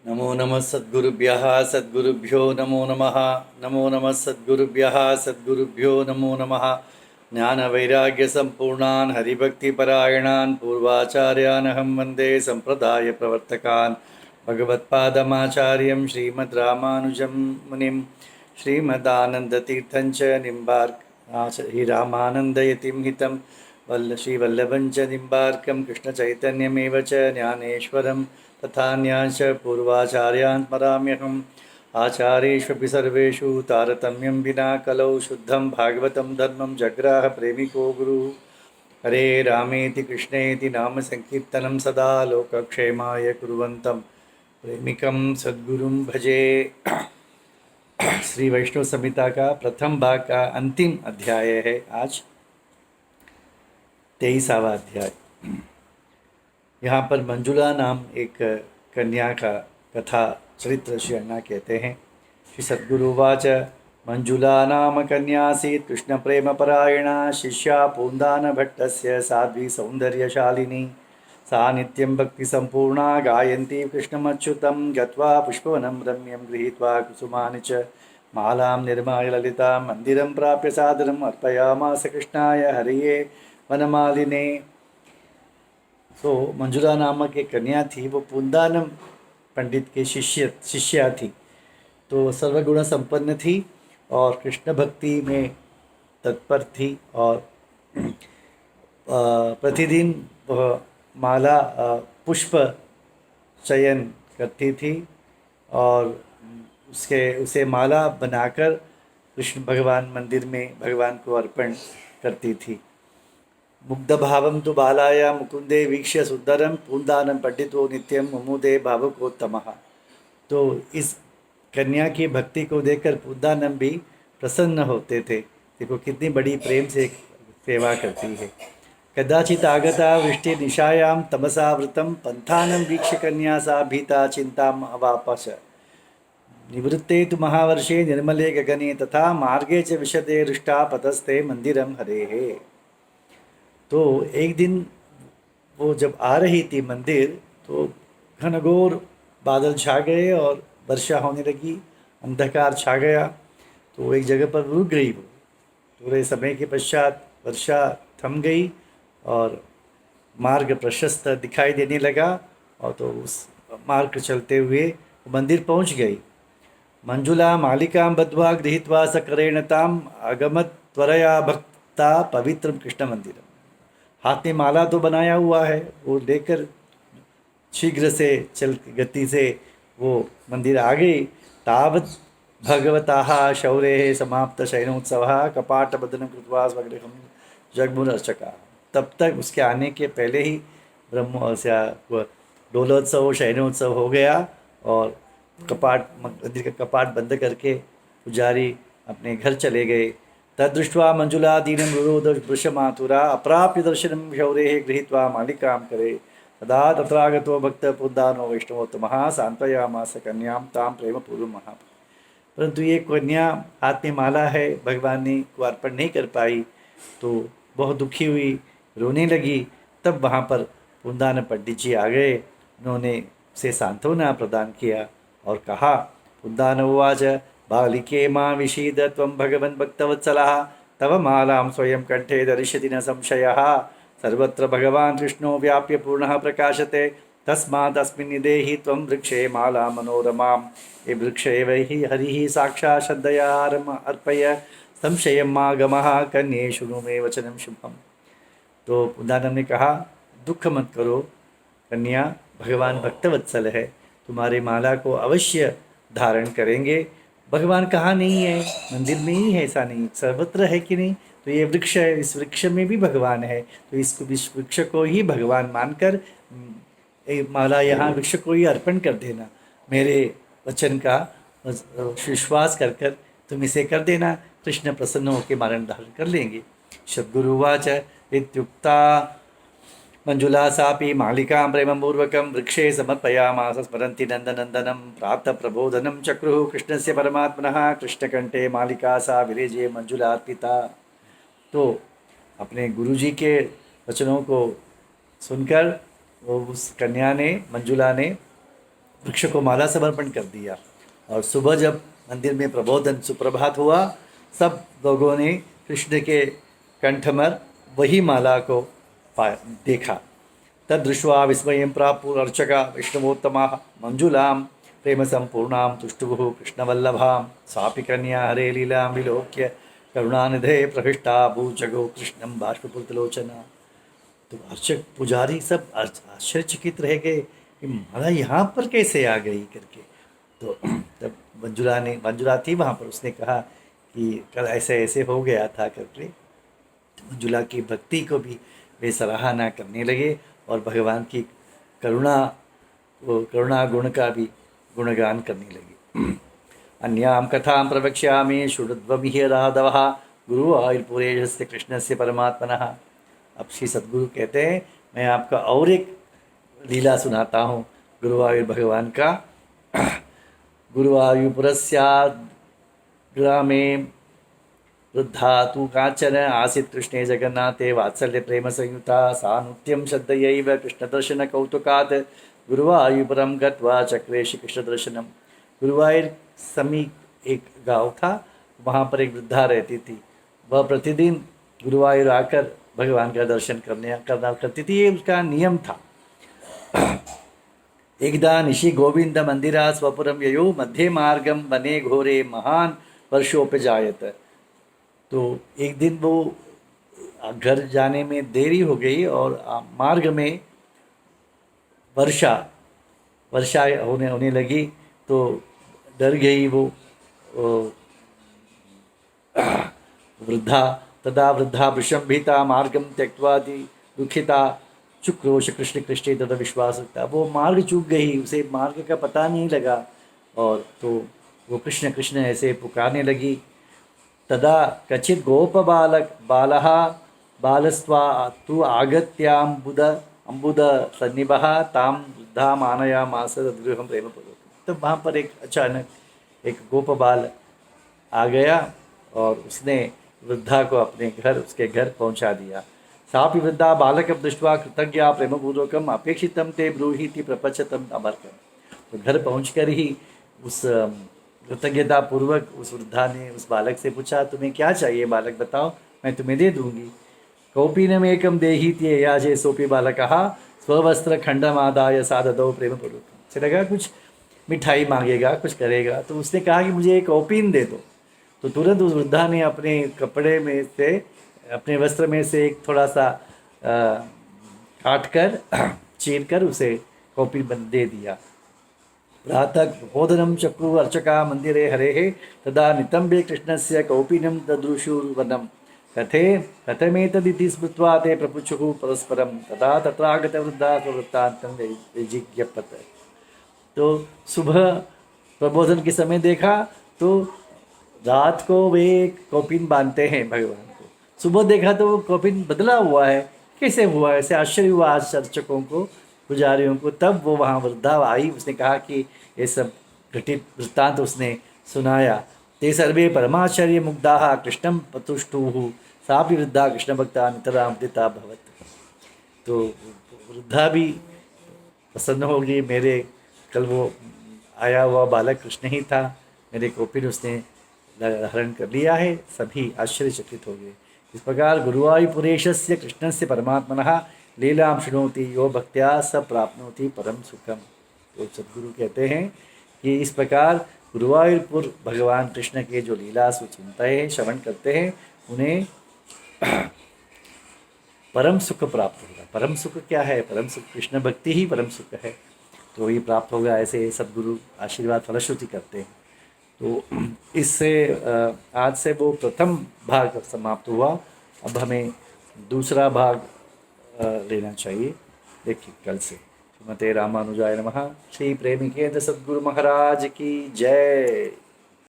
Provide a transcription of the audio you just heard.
नमो नमः सद्गुरुभ्यः सद्गुरुभ्यो नमो नमः। नमो नमः सद्गुरुभ्यः सद्गुरुभ्यो नमो नमः। ज्ञानवैराग्यसम्पूर्णान् हरिभक्तिपरायणान् पूर्वाचार्यानहं वन्दे सम्प्रदायप्रवर्तकान् भगवत्पादमाचार्यं श्रीमद् रामानुजं मुनिं श्रीमदानन्दतीर्थं च निम्बार्क श्रीरामानन्दयतिं हितं श्रीवल्लभं च निम्बार्कं कृष्णचैतन्यमेव च ज्ञानेश्वरं तथा न्यास पूर्वाचार्यान् स्मराम्यहम् आचार्येष्वपि सर्वेषु तारतम्यं विना कलौ शुद्धं भागवतं धर्मं जग्राह प्रेमिको गुरुः। हरे रामेति कृष्णेति नाम संकीर्तनं सदा लोकक्षेमाय कुर्वन्तं प्रेमिकं सद्गुरुं भजे। श्री वैष्णव संहिता का प्रथम भाग का अंतिम अध्याय है आज 23वां अध्याय। यहाँ पर मंजुला नाम एक कन्या का कथा चरित्र श्री अण्णा कहते हैं। श्री सद्गुरुवाच मंजुला नाम कन्यासीत् कृष्ण प्रेम परायणा शिष्या पूंदान भट्टस्य साध्वी सौंदर्यशालिनी सा नित्यं भक्ति संपूर्णा गायन्ती कृष्णमच्युतं गत्वा पुष्पवनं रम्यं गृहीत्वा कुसुमानि च मालां निर्माय ललितां मन्दिरं प्राप्य सादरम् अर्पयामास कृष्णाय हरिये वनमालिने। तो मंजुला नामक एक कन्या थी, वो पूंदानम पंडित के शिष्या थी। तो सर्वगुण संपन्न थी और कृष्ण भक्ति में तत्पर थी और प्रतिदिन वह माला पुष्प चयन करती थी और उसे माला बनाकर कृष्ण भगवान मंदिर में भगवान को अर्पण करती थी। मुग्धभावं तु बालाया मुकुंदे वीक्ष्य सुंदरम पूंदानम पंडितो नित्यम मुमुदे भावकोत्तमः। तो इस कन्या की भक्ति को देखकर पूंदानम भी प्रसन्न होते थे। देखो कितनी बड़ी प्रेम से सेवा करती है। कदाचित आगता वृष्टि निशायां तमसावृतं पंथानं वीक्ष्य कन्या सा भीता चिंताम अवापस। निवृत्ते तु महावर्षे निर्मले गगने तथा मार्गे च विशदे हृष्टा पतस्ते मंदिरम हरेः। तो एक दिन वो जब आ रही थी मंदिर तो घनघोर बादल छा गए और वर्षा होने लगी, अंधकार छा गया। तो एक जगह पर रुक गई। वो थोड़े समय के पश्चात वर्षा थम गई और मार्ग प्रशस्त दिखाई देने लगा और तो उस मार्ग चलते हुए मंदिर पहुंच गई। मंजुला मालिकां बद्ध्वा गृहीत्वा सकरेण ताम आगमत त्वरया भक्ता पवित्रम कृष्ण मंदिरम। हाथ में माला तो बनाया हुआ है, वो लेकर शीघ्र से चल गति से वो मंदिर आ गई। तावत् भगवताः शौरेः समाप्त शयनोत्सवः कपाटबद्धनं कृत्वा स्वगृहं जग्मुरर्चकाः। तब तक उसके आने के पहले ही डोलोत्सव शयनोत्सव हो गया और मंदिर का कपाट बंद करके पुजारी अपने घर चले गए। तदृष्ट्वा मंजुला दीनं रुरोध वृषमातुरा अप्राप्य दर्शनं शौरेः गृहीत्वा मालिकां करे। तदा तत्रागतो भक्तपुंदानो वैष्णवोत्तमः सांत्वयामास कन्यां तां प्रेमपूर्वमः। परंतु ये कन्या हाथ में माला है, भगवान ने को अर्पण नहीं कर पाई तो बहुत दुखी हुई, रोने लगी। तब वहाँ पर पुंदान पंडित जी आ गए। उन्होंने उसे सांत्वना प्रदान किया और कहा, पुंदान उवाच बालिके मां विषीद त्वं भगवन् भक्तवत्सलः तव मालां स्वयं कंठे दर्शति न संशयः। सर्वत्र भगवान् कृष्णो व्याप्य पूर्णः प्रकाशते तस्मात् अस्मिन् निदेहि त्वं वृक्षे माला मनोरमां। ये वृक्ष एव हि हरिः साक्षात् श्रद्धया अर्पय संशयं मा गमः कन्ये शृणु मे वचनं शुभम। तो पुंदानम ने कहा, दुख मत करो कन्या, भगवान भक्तवत्सल है, तुम्हारे माला को अवश्य धारण करेंगे। भगवान कहाँ नहीं है? मंदिर में ही है, ऐसा नहीं सर्वत्र है कि नहीं? तो ये वृक्ष है, इस वृक्ष में भी भगवान है, तो इस वृक्ष को ही भगवान मानकर माला यहाँ वृक्ष को ही अर्पण कर देना। मेरे वचन का विश्वास कर कर तुम इसे कर देना, कृष्ण प्रसन्न होकर मारण धारण कर लेंगे। सद्गुरुवाच इत्युक्ता मंजुला सापि मालिकां प्रेमपूर्वकं वृक्षे समर्पयामास स्मरन्ति नन्दनन्दनं प्रातः प्रबोधनं चक्रुः कृष्णस्य परमात्मनः। कृष्णकंठे मालिका सा विरेजे मंजुला अर्पिता। तो अपने गुरुजी के वचनों को सुनकर वो उस कन्या ने, मंजुला ने वृक्ष को माला समर्पण कर दिया। और सुबह जब मंदिर में प्रबोधन सुप्रभात हुआ, सब लोगों ने कृष्ण के कंठमर वही माला को देखा। तदृष्ट्वा विस्मयं प्रापुरर्चका विष्णुवोत्तमाः मञ्जुलां प्रेमसम्पूर्णां तुष्टुः कृष्णवल्लभां सापि कन्या हरे लीलां विलोक्य करुणानिधे प्रविष्टा भूजगो कृष्णं बाष्पपूरितलोचना। तो अर्चक पुजारी सब आश्चर्यचकित रह गए कि माला यहाँ पर कैसे आ गई करके। तो तब मंजुला थी वहाँ पर, उसने कहा कि कल ऐसे ऐसे हो गया था करके। मंजुला की भक्ति को भी वे सराहना करने लगे और भगवान की करुणा गुण का भी गुणगान करने लगे। अन्यां कथां प्रवक्ष्यामि शृण्वमिह राघवः गुरुवायुर्पुरेशस्य कृष्णस्य परमात्मनः। अब श्री सद्गुरु कहते हैं मैं आपका और एक लीला सुनाता हूँ गुरुवायुर भगवान का। गुरुवायुपुरस्याद् ग्रामे वृद्धा तु काचन आसीत् कृष्णे जगन्नाथे वात्सल्य प्रेम संयुता सा नृत्यं श्रद्धयैव कृष्णदर्शन कौतुकात् गुरुवायुपुरं गत्वा चक्रे श्री कृष्णदर्शनम। गुरुवायुर समीप एक गांव था, वहाँ पर एक वृद्धा रहती थी। वह प्रतिदिन गुरुवायुर आकर भगवान का दर्शन करना करती थी, ये उसका नियम था। एकदा निशि गोविंद मंदिरा स्वपुरम ययो मध्ये मार्गम वने घोरे महान वर्षोपजायत। तो एक दिन वो घर जाने में देरी हो गई और मार्ग में वर्षा होने लगी, तो डर गई वो वृद्धा। तदा वृद्धा वृषंभिता मार्गम त्यक्त्वादि दुखिता चुक्रोश कृष्ण कृष्ण तथा विश्वास रखता। वो मार्ग चूक गई, उसे मार्ग का पता नहीं लगा और तो वो कृष्ण कृष्ण ऐसे पुकारने लगी। तदा कचित गोप बालः बालस्वा तु आगत्याम्बुद अम्बुद सन्निभः तां वृद्धा मानयामास तद्गृहं प्रेमपूर्वक। तो वहाँ पर एक अचानक एक गोप बाल आ गया और उसने वृद्धा को अपने घर उसके घर पहुंचा दिया। सापि वृद्धा बालकं दृष्ट्वा कृतज्ञा प्रेमपूर्वकम् अपेक्षितं ते ब्रूहीति प्रपचतम् अमर्कम्। तो घर पहुंचकर ही उस कृतज्ञता पूर्वक उस वृद्धा ने उस बालक से पूछा तुम्हें क्या चाहिए बालक, बताओ मैं तुम्हें दे दूंगी। कौपीनम् एकं देहीति याजे सोपि बालकः स्ववस्त्र खंडमादाय साददौ प्रेमपूर्वकम्। से लगा कुछ मिठाई मांगेगा, कुछ करेगा, तो उसने कहा कि मुझे एक कौपीन दे दो। तो तुरंत उस वृद्धा ने अपने कपड़े में से अपने वस्त्र में से एक थोड़ा सा काट कर चीर कर उसे कौपीन दे दिया। प्रातः बोधनम चक्रु अर्चका मंदिरे हरे तदा नितंबे कृष्णस्य कौपीनम ददृशुर्वनम कथमेतदिति स्मृत्वा ते प्रपुच्छुः परस्परम तदा तत्रागत वृद्धा स्ववृत्तान्तं विजिज्ञपत। तो सुबह प्रबोधन के समय देखा तो रात को वे कौपीन बांधते हैं भगवान को, सुबह देखा तो वो कौपीन बदला हुआ है, कैसे हुआ, ऐसे आश्चर्य हुआ अर्चकों को, पुजारियों को। तब वो वहाँ वृद्धा आई, उसने कहा कि ये सब घटित वृत्तांत उसने सुनाया। ते सर्वे परमाश्चर्य मुग्धाः कृष्णं पतुष्टुः सापि वृद्धा कृष्ण भक्ता नितरां मुदिता भवत्। तो वृद्धा भी प्रसन्न हो गई, मेरे कल वो आया हुआ बालक कृष्ण ही था, मेरे कौपीन उसने हरण कर लिया है। सभी आश्चर्यचकित हो गए। इस प्रकार गुरुवायुपुरेशस्य कृष्णस्य परमात्मनः लीलां शृणोति यो भक्त्या स प्राप्नोति परम सुखम। तो सद्गुरु कहते हैं कि इस प्रकार गुरुवायुरपुर भगवान कृष्ण के जो लीला सुनते हैं, श्रवण करते हैं, उन्हें परम सुख प्राप्त होगा। परम सुख क्या है? परम सुख कृष्ण भक्ति ही परम सुख है, तो ये प्राप्त होगा। ऐसे सद्गुरु आशीर्वाद फलश्रुति करते हैं। तो इससे आज से वो प्रथम भाग समाप्त हुआ। अब हमें दूसरा भाग लेना चाहिए। देखिए कल से। श्रीमते रामानुजाय नमः। श्री प्रेमिकेंद्र सद्गुरु महाराज की जय।